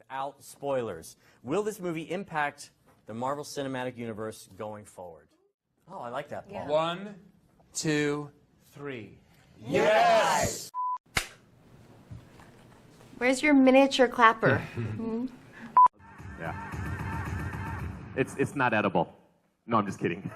without spoilers. Will this movie impact the Marvel Cinematic Universe going forward? Oh, I like that, Paul. Yeah. 1, 2, 3. Yes! Where's your miniature clapper? Yeah. It's not edible. No, I'm just kidding.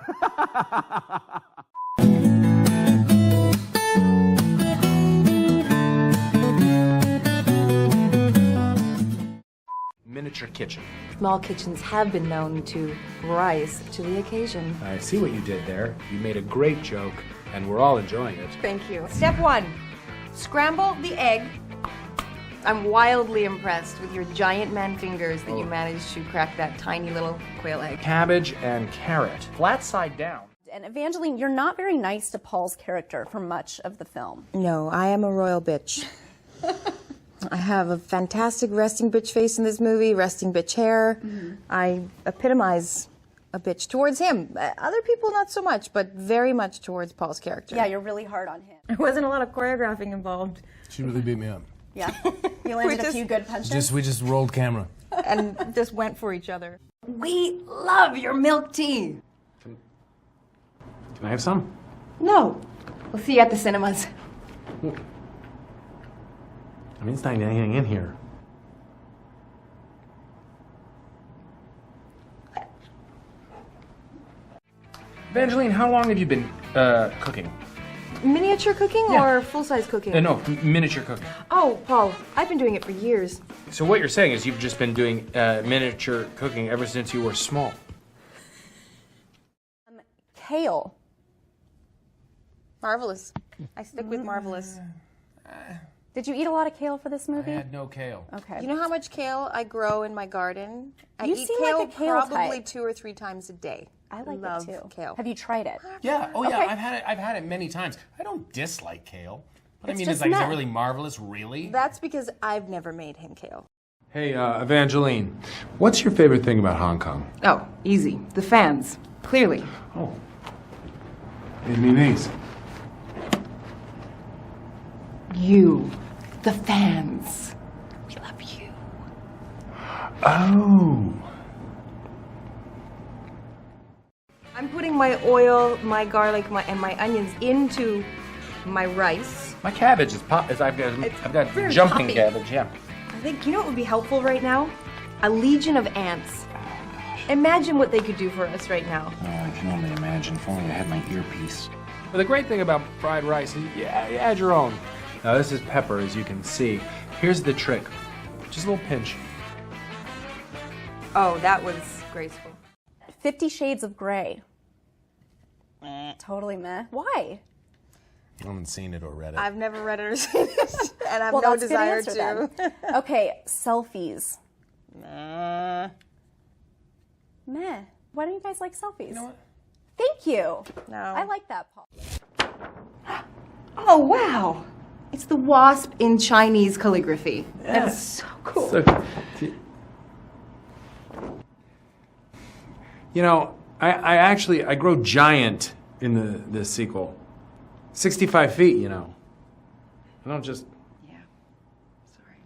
Miniature kitchen. Small kitchens have been known to rise to the occasion. I see what you did there. You made a great joke, and we're all enjoying it. Thank you. Step 1, scramble the egg. I'm wildly impressed with your giant man fingers that you managed to crack that tiny little quail egg. Cabbage and carrot, flat side down. And Evangeline, you're not very nice to Paul's character for much of the film. No, I am a royal bitch. I have a fantastic resting bitch face in this movie, resting bitch hair. I epitomize a bitch towards him. Other people not so much, but very much towards Paul's character. Yeah, you're really hard on him. There wasn't a lot of choreographing involved. She really beat me up. Yeah, you landed a few good punches. We just rolled camera. And just went for each other. We love your milk tea. Can I have some? No. We'll see you at the cinemas. I mean, it's not anything in here. Evangeline, how long have you been cooking? Miniature cooking Yeah. or full-size cooking? No, miniature cooking. Oh, Paul, I've been doing it for years. So what you're saying is you've just been doing miniature cooking ever since you were small. Kale. Marvelous. I stick with marvelous. Did you eat a lot of kale for this I movie? had no kale. Okay. You know how much kale I grow in my garden? I You eat seem kale, like a kale probably type. 2 or 3 times a day. I like love it too. kale. Have you tried it? Yeah. Oh, yeah. Okay. I've had it many times. I don't dislike kale, but I It's mean, just it's like, is it meh. really marvelous? Really? That's because I've never made him kale. Hey, Evangeline, what's your favorite thing about Hong Kong? Oh, easy. The fans. Clearly. Oh, Vietnamese. You. The fans. We love you. Oh. I'm putting my oil, my garlic, and my onions into my rice. My cabbage is pop. I've got very jumping poppy. cabbage. Yeah. I think, you know what would be helpful right now? A legion of ants. Imagine what they could do for us right now. Oh, I can only imagine if only I had my earpiece. But the great thing about fried rice is you add your own. Now this is pepper, as you can see. Here's the trick. Just a little pinch. Oh, that was graceful. 50 Shades of Grey. Totally meh. Why? I haven't seen it or read it. I've never read it or seen it, and I have Well, no that's a good desire answer, to. then. Okay, selfies. Nah. Meh. Why don't you guys like selfies? You know what? Thank you. No. I like that, Paul. Oh, wow. It's the Wasp in Chinese calligraphy. Yeah. That's so cool. So, you know, I grow giant in the sequel. 65 feet, you know. I don't just... Yeah. Sorry.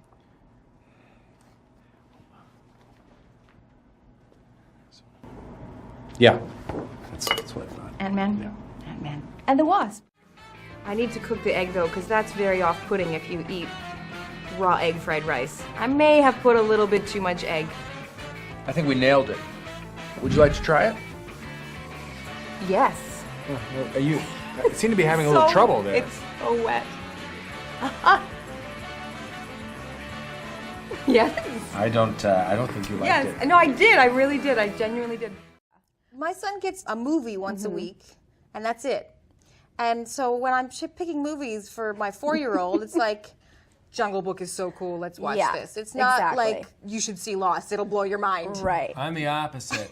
Yeah. That's what I thought. Ant-Man? Yeah. Ant-Man. And the Wasp. I need to cook the egg, though, because that's very off-putting if you eat raw egg fried rice. I may have put a little bit too much egg. I think we nailed it. Would you like to try it? Yes. You seem to be having a little trouble there. It's so wet. Yes. I don't think you liked Yes. it. No, I did. I really did. I genuinely did. My son gets a movie once a week, and that's it. And so when I'm picking movies for my 4-year-old, it's like, Jungle Book is so cool, let's watch Yeah, this. It's not exactly. like, you should see Lost, it'll blow your mind. Right. I'm the opposite.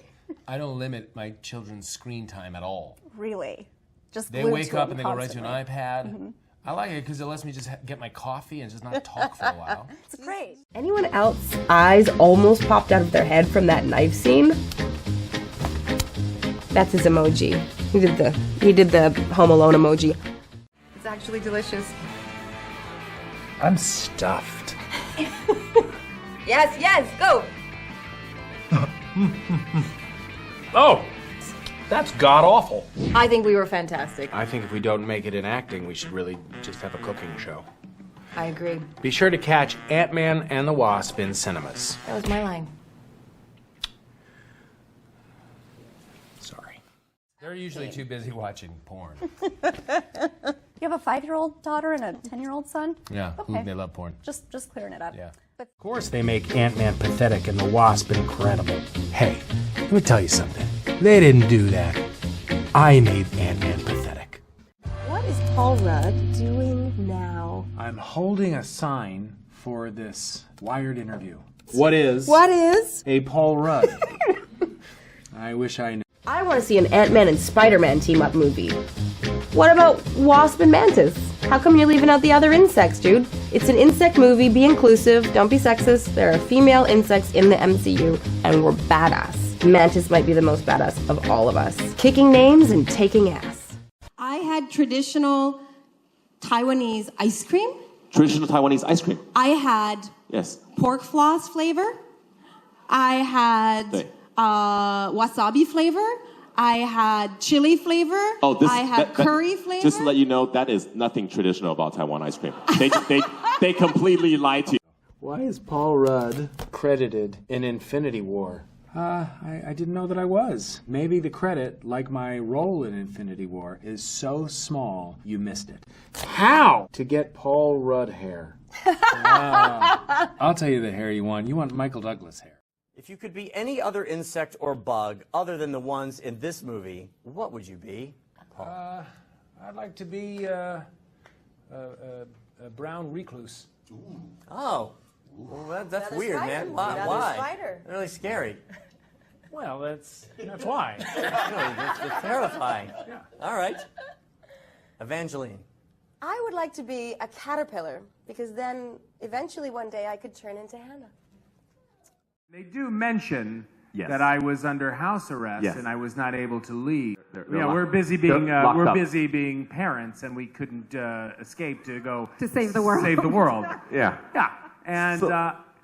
I don't limit my children's screen time at all. Really. Just They glued wake to up it and they go right to an constantly. iPad. I like it because it lets me just get my coffee and just not talk for a while. It's great. Anyone else's eyes almost popped out of their head from that knife scene? That's his emoji. He did the Home Alone emoji. It's actually delicious. I'm stuffed. Yes, yes, go. Oh, that's god-awful. I think we were fantastic. I think if we don't make it in acting, we should really just have a cooking show. I agree. Be sure to catch Ant-Man and the Wasp in cinemas. That was my line. Sorry. They're usually too busy watching porn. You have a 5-year-old daughter and a 10-year-old son? Yeah, Okay. they love porn. Just clearing it up. Yeah. But Of course they make Ant-Man pathetic and the Wasp incredible. Hey, let me tell you something. They didn't do that. I made Ant-Man pathetic. What is Paul Rudd doing now? I'm holding a sign for this Wired interview. What is a Paul Rudd? I wish I knew. I want to see an Ant-Man and Spider-Man team-up movie. What about Wasp and Mantis? How come you're leaving out the other insects, dude? It's an insect movie, be inclusive, don't be sexist. There are female insects in the MCU, and we're badass. Mantis might be the most badass of all of us. Kicking names and taking ass. I had traditional Taiwanese ice cream. Traditional Taiwanese ice cream. I had Yes. pork floss flavor. I had Hey. wasabi flavor. I had chili flavor. I had curry flavor. Just to let you know, that is nothing traditional about Taiwan ice cream. They completely lied to you. Why is Paul Rudd credited in Infinity War? I didn't know that I was. Maybe the credit, like my role in Infinity War, is so small you missed it. How to get Paul Rudd hair? I'll tell you the hair you want. You want Michael Douglas hair. If you could be any other insect or bug other than the ones in this movie, what would you be? Paul? I'd like to be a brown recluse. Oh, well, that's Another weird, spider. man. Why? Another Why? spider. Really scary. Well, that's why. Really, it's terrifying. Yeah. All right. Evangeline. I would like to be a caterpillar because then eventually one day I could turn into Hannah. They do mention Yes. that I was under house arrest Yes. and I was not able to leave. They're Yeah, locked- we're busy they're being locked up. parents, and we couldn't escape to go To save the world. Save the world. Yeah. Yeah,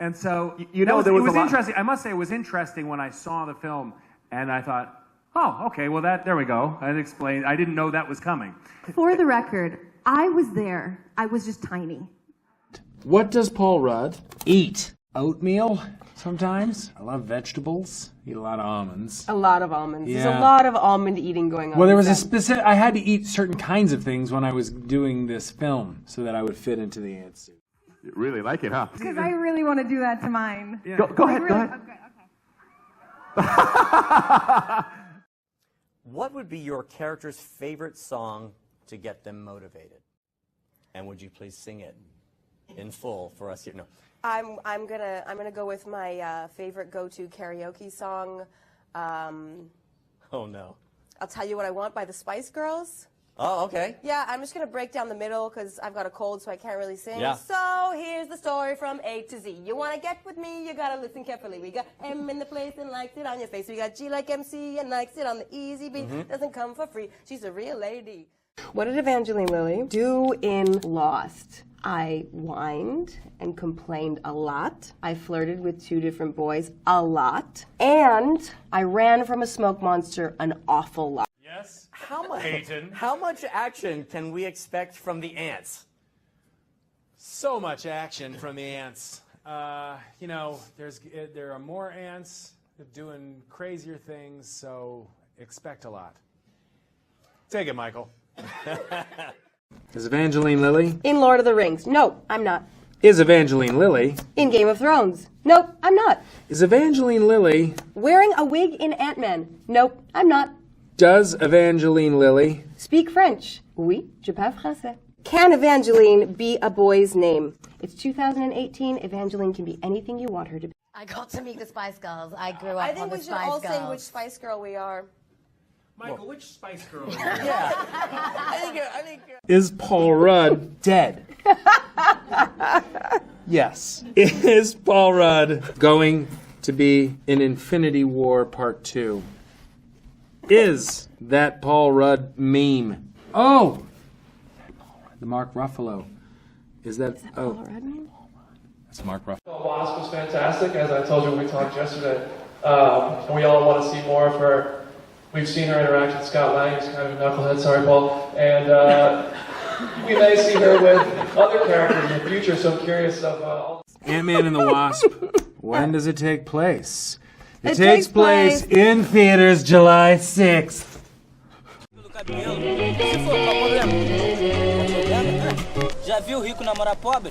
and so you know, there was it was a lot- interesting. I must say, it was interesting when I saw the film, and I thought, oh, okay, well there we go. That explained. I didn't know that was coming. For the record, I was there. I was just tiny. What does Paul Rudd eat? Oatmeal sometimes. I love vegetables. Eat a lot of almonds. A lot of almonds. There's Yeah. a lot of almond eating going on. Well, there was a set. specific. I had to eat certain kinds of things when I was doing this film so that I would fit into the ant suit. You really like it, huh? Because I really want to do that to mine. Yeah. Go ahead. Go ahead. Okay. What would be your character's favorite song to get them motivated? And would you please sing it in full for us here? No. I'm gonna go with my favorite go-to karaoke song. Oh, no. I'll Tell You What I Want by the Spice Girls. Oh, okay. Yeah, I'm just gonna break down the middle because I've got a cold, so I can't really sing. Yeah. So here's the story from A to Z. You wanna get with me? You gotta listen carefully. We got M in the place and likes it on your face. We got G like MC and likes it on the easy beat. Doesn't come for free. She's a real lady. What did Evangeline Lilly do in Lost? I whined and complained a lot. I flirted with 2 different boys a lot. And I ran from a smoke monster an awful lot. Yes. How much action can we expect from the ants? So much action from the ants. You know, there are more ants doing crazier things, so expect a lot. Take it, Michael. Is Evangeline Lilly? In Lord of the Rings. Nope, I'm not. Is Evangeline Lilly? In Game of Thrones. Nope, I'm not. Is Evangeline Lilly? Wearing a wig in Ant-Man. Nope, I'm not. Does Evangeline Lilly? Speak French. Oui, je parle français. Can Evangeline be a boy's name? It's 2018. Evangeline can be anything you want her to be. I got to meet the Spice Girls. I grew up I on think the we should Spice all Girls. say which Spice Girl we are. Michael, which Spice Girl? Yeah. I think. Is Paul Rudd dead? Yes. Is Paul Rudd going to be in Infinity War Part 2? Is that Paul Rudd meme? Oh! The Mark Ruffalo. Is that Paul Rudd meme? That's Mark Ruffalo. Wasp was fantastic, as I told you when we talked yesterday. And we all want to see more of her. We've seen her interact with Scott Lang, who's kind of a knucklehead, sorry Paul. And we may see her with other characters in the future, so I'm curious of all. Ant-Man and the Wasp. When does it take place? It takes place in theaters July 6th. Já viu rico namorar pobre?